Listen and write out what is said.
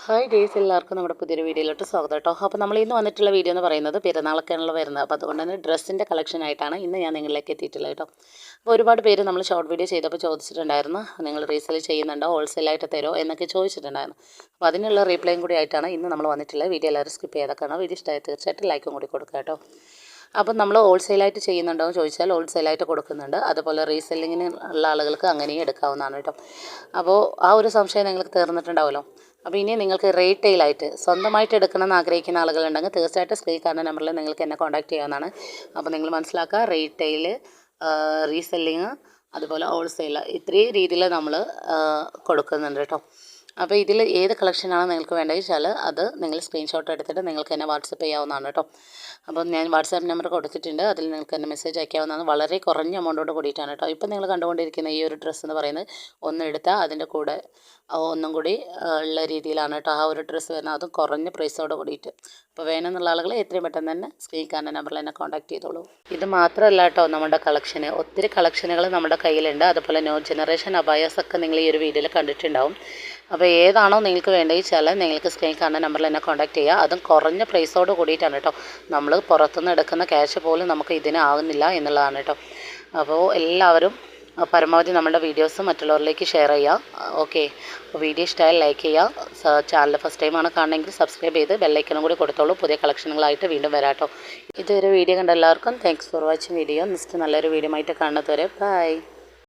Hi days, എല്ലാവർക്കും നമ്മുടെ പുതിയൊരു വീഡിയോയിലോട്ട് സ്വാഗതം കേട്ടോ. അപ്പോൾ നമ്മൾ ഇന്ന് വന്നിട്ടുള്ള വീഡിയോ എന്ന് പറയുന്നത് പെരുന്നാളൊക്കെയാണല്ലോ വരുന്നത്. അപ്പോൾ അതുകൊണ്ട് തന്നെ ഡ്രസ്സിൻ്റെ കളക്ഷനായിട്ടാണ് ഇന്ന് ഞാൻ നിങ്ങളിലേക്ക് എത്തിയിട്ടുള്ളത് കേട്ടോ. അപ്പോൾ ഒരുപാട് പേര് നമ്മൾ ഷോർട്ട് വീഡിയോ ചെയ്തപ്പോൾ ചോദിച്ചിട്ടുണ്ടായിരുന്നു, നിങ്ങൾ റീസെയിൽ ചെയ്യുന്നുണ്ടോ, ഹോൾസെയിലായിട്ട് തരുമോ എന്നൊക്കെ ചോദിച്ചിട്ടുണ്ടായിരുന്നു. അപ്പോൾ അതിനുള്ള റീപ്ലൈയും കൂടി ആയിട്ടാണ് ഇന്ന് നമ്മൾ വന്നിട്ടുള്ളത്. വീഡിയോ എല്ലാവരും സ്കിപ്പ് ചെയ്തൊക്കെയാണ്. വീഡിയോ ഇഷ്ടമായി തീർച്ചയായിട്ടും ലൈക്കും കൂടി കൊടുക്കുക കേട്ടോ. അപ്പം നമ്മൾ ഹോൾസെയിലായിട്ട് ചെയ്യുന്നുണ്ടോ എന്ന് ചോദിച്ചാൽ ഹോൾസെയിലായിട്ട് കൊടുക്കുന്നുണ്ട്. അതുപോലെ റീസെല്ലിങ്ങിന് ഉള്ള ആളുകൾക്ക് അങ്ങനെയും എടുക്കാവുന്നതാണ് കേട്ടോ. അപ്പോൾ ആ ഒരു സംശയം നിങ്ങൾക്ക് തീർന്നിട്ടുണ്ടാവുമല്ലോ. അപ്പോൾ ഇനി നിങ്ങൾക്ക് റീറ്റെയിലായിട്ട് സ്വന്തമായിട്ട് എടുക്കണമെന്ന് ആഗ്രഹിക്കുന്ന ആളുകളുണ്ടെങ്കിൽ തീർച്ചയായിട്ടും സ്ക്രീൻ കാണുന്ന നമ്പറിൽ നിങ്ങൾക്ക് എന്നെ കോൺടാക്ട് ചെയ്യാവുന്നതാണ്. അപ്പോൾ നിങ്ങൾ മനസ്സിലാക്കുക, റീറ്റെയിൽ, റീസെല്ലിങ്, അതുപോലെ ഹോൾസെയിൽ, ഇത്രയും രീതിയിൽ നമ്മൾ കൊടുക്കുന്നുണ്ട് കേട്ടോ. അപ്പോൾ ഇതിൽ ഏത് കളക്ഷനാണ് നിങ്ങൾക്ക് വേണ്ടത് വെച്ചാൽ അത് നിങ്ങൾ സ്ക്രീൻഷോട്ട് എടുത്തിട്ട് നിങ്ങൾക്ക് എന്നെ വാട്സപ്പ് ചെയ്യാവുന്നതാണ് കേട്ടോ. അപ്പോൾ ഞാൻ വാട്സാപ്പ് നമ്പർ കൊടുത്തിട്ടുണ്ട്, അതിൽ നിങ്ങൾക്ക് എന്നെ മെസ്സേജ് അയക്കാവുന്നതാണ്. വളരെ കുറഞ്ഞ എമൗണ്ടോട് കൂടിയിട്ടാണ് കേട്ടോ. ഇപ്പോൾ നിങ്ങൾ കണ്ടുകൊണ്ടിരിക്കുന്ന ഈ ഒരു ഡ്രസ്സ് എന്ന് പറയുന്നത് ഒന്നെടുത്താൽ അതിൻ്റെ കൂടെ ഒന്നും കൂടി ഉള്ള രീതിയിലാണ് കേട്ടോ ആ ഒരു ഡ്രസ്സ് വരുന്നത്, അതും കുറഞ്ഞ പ്രൈസോട് കൂടിയിട്ട്. അപ്പോൾ വേണമെന്നുള്ള ആളുകൾ എത്രയും പെട്ടെന്ന് തന്നെ സ്ക്രീൻ കാണുന്ന നമ്പറിൽ എന്നെ കോൺടാക്ട് ചെയ്തോളൂ. ഇത് മാത്രമല്ല കേട്ടോ നമ്മുടെ കളക്ഷന്, ഒത്തിരി കളക്ഷനുകൾ നമ്മുടെ കയ്യിലുണ്ട്. അതുപോലെ ന്യൂ ജനറേഷൻ അബായാസ് ഒക്കെ നിങ്ങൾ ഈ ഒരു വീഡിയോയിൽ കണ്ടിട്ടുണ്ടാവും. അപ്പോൾ ഏതാണോ നിങ്ങൾക്ക് വേണ്ടത് വെച്ചാൽ നിങ്ങൾക്ക് സ്ക്രീൻ കാണുന്ന നമ്പറിൽ എന്നെ കോൺടാക്ട് ചെയ്യുക. അതും കുറഞ്ഞ പ്രൈസോട് കൂടിയിട്ടാണ് കേട്ടോ. നമ്മൾ പുറത്തുനിന്ന് എടുക്കുന്ന ക്യാഷ് പോലും നമുക്ക് ഇതിന് ആകുന്നില്ല എന്നുള്ളതാണ് കേട്ടോ. അപ്പോൾ എല്ലാവരും പരമാവധി നമ്മുടെ വീഡിയോസ് മറ്റുള്ളവരിലേക്ക് ഷെയർ ചെയ്യുക. ഓക്കെ, അപ്പോൾ വീഡിയോ ഇഷ്ടമായാൽ ലൈക്ക് ചെയ്യുക. ചാനൽ ഫസ്റ്റ് ടൈമാണ് കാണണമെങ്കിൽ സബ്സ്ക്രൈബ് ചെയ്ത് ബെല്ലൈക്കനും കൂടി കൊടുത്തോളൂ. പുതിയ കളക്ഷനുകളായിട്ട് വീണ്ടും വരാം കേട്ടോ. ഇതൊരു വീഡിയോ കണ്ട എല്ലാവർക്കും thanks for watching video. Next നല്ലൊരു വീഡിയോ ആയിട്ട് കാണുന്നത് വരെ ബൈ.